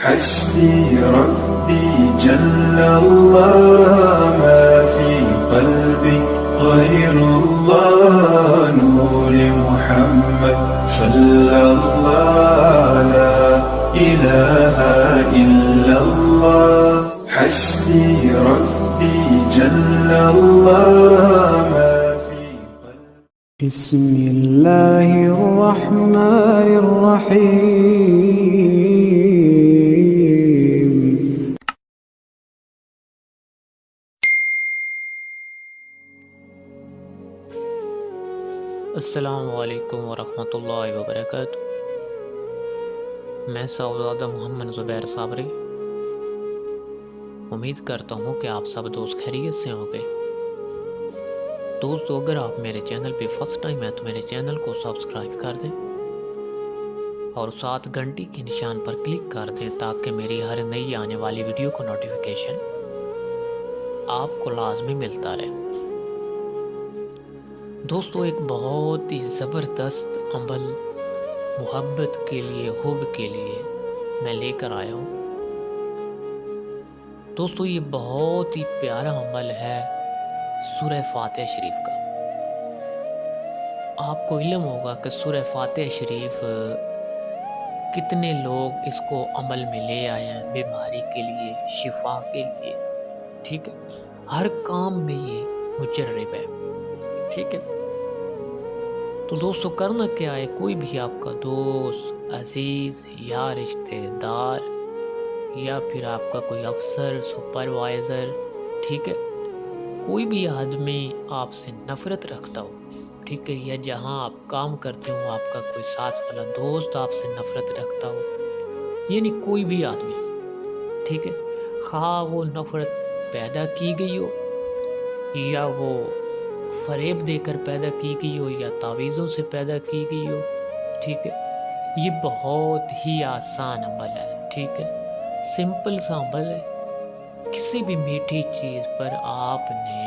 حسبي ربي جل الله ما في قلبي غير الله نور محمد صلى الله لا إله إلا الله حسبي ربي جل الله ما في قلبي بسم الله الرحمن الرحيم السلام علیکم ورحمۃ اللہ وبرکاتہ۔ میں صاحبزادہ محمد زبیر صابری امید کرتا ہوں کہ آپ سب دوست خیریت سے ہوں گے۔ دوستو، اگر آپ میرے چینل پہ فرسٹ ٹائم ہے تو میرے چینل کو سبسکرائب کر دیں اور ساتھ گھنٹی کے نشان پر کلک کر دیں تاکہ میری ہر نئی آنے والی ویڈیو کا نوٹیفیکیشن آپ کو لازمی ملتا رہے۔ دوستو، ایک بہت ہی زبردست عمل محبت کے لیے، حب کے لیے میں لے کر آیا ہوں۔ دوستو، یہ بہت ہی پیارا عمل ہے سورہ فاتحہ شریف کا۔ آپ کو علم ہوگا کہ سورہ فاتحہ شریف کتنے لوگ اس کو عمل میں لے آئے ہیں، بیماری کے لیے، شفا کے لیے، ٹھیک ہے، ہر کام میں یہ مجرب ہے، ٹھیک ہے۔ تو دوستو، کرنا کیا ہے، کوئی بھی آپ کا دوست، عزیز یا رشتہ دار یا پھر آپ کا کوئی افسر، سپروائزر، ٹھیک ہے، کوئی بھی آدمی آپ سے نفرت رکھتا ہو، ٹھیک ہے، یا جہاں آپ کام کرتے ہو آپ کا کوئی ساتھ والا دوست آپ سے نفرت رکھتا ہو، یعنی کوئی بھی آدمی، ٹھیک ہے، خواہ وہ نفرت پیدا کی گئی ہو یا وہ فریب دے کر پیدا کی گئی ہو یا تعویذوں سے پیدا کی گئی ہو، ٹھیک ہے، یہ بہت ہی آسان عمل ہے، ٹھیک ہے، سمپل سا عمل ہے۔ کسی بھی میٹھی چیز پر آپ نے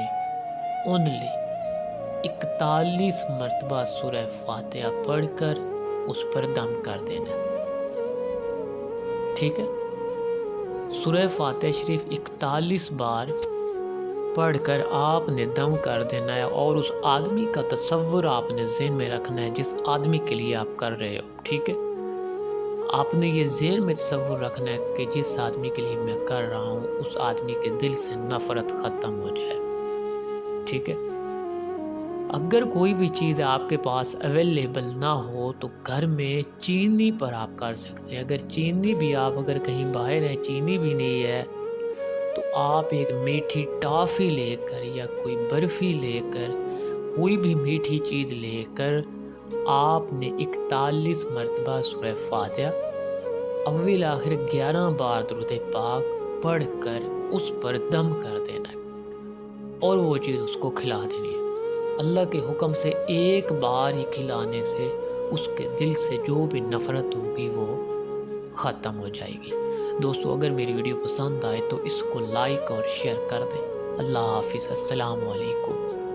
اونلی 41 مرتبہ سورہ فاتحہ پڑھ کر اس پر دم کر دینا ہے، ٹھیک ہے۔ سورہ فاتحہ شریف 41 بار پڑھ کر آپ نے دم کر دینا ہے اور اس آدمی کا تصور آپ نے ذہن میں رکھنا ہے جس آدمی کے لیے آپ کر رہے ہو، ٹھیک ہے۔ آپ نے یہ ذہن میں تصور رکھنا ہے کہ جس آدمی کے لیے میں کر رہا ہوں اس آدمی کے دل سے نفرت ختم ہو جائے، ٹھیک ہے۔ اگر کوئی بھی چیز آپ کے پاس اویلیبل نہ ہو تو گھر میں چینی پر آپ کر سکتے ہیں۔ اگر چینی بھی آپ اگر کہیں باہر ہیں، چینی بھی نہیں ہے، تو آپ ایک میٹھی ٹافی لے کر یا کوئی برفی لے کر، کوئی بھی میٹھی چیز لے کر آپ نے 41 مرتبہ سورہ فاتحہ اول آخر 11 بار درود پاک پڑھ کر اس پر دم کر دینا ہے اور وہ چیز اس کو کھلا دینی ہے۔ اللہ کے حکم سے ایک بار ہی کھلانے سے اس کے دل سے جو بھی نفرت ہوگی وہ ختم ہو جائے گی۔ دوستو، اگر میری ویڈیو پسند آئے تو اس کو لائک اور شیئر کر دیں۔ اللہ حافظ، السلام علیکم۔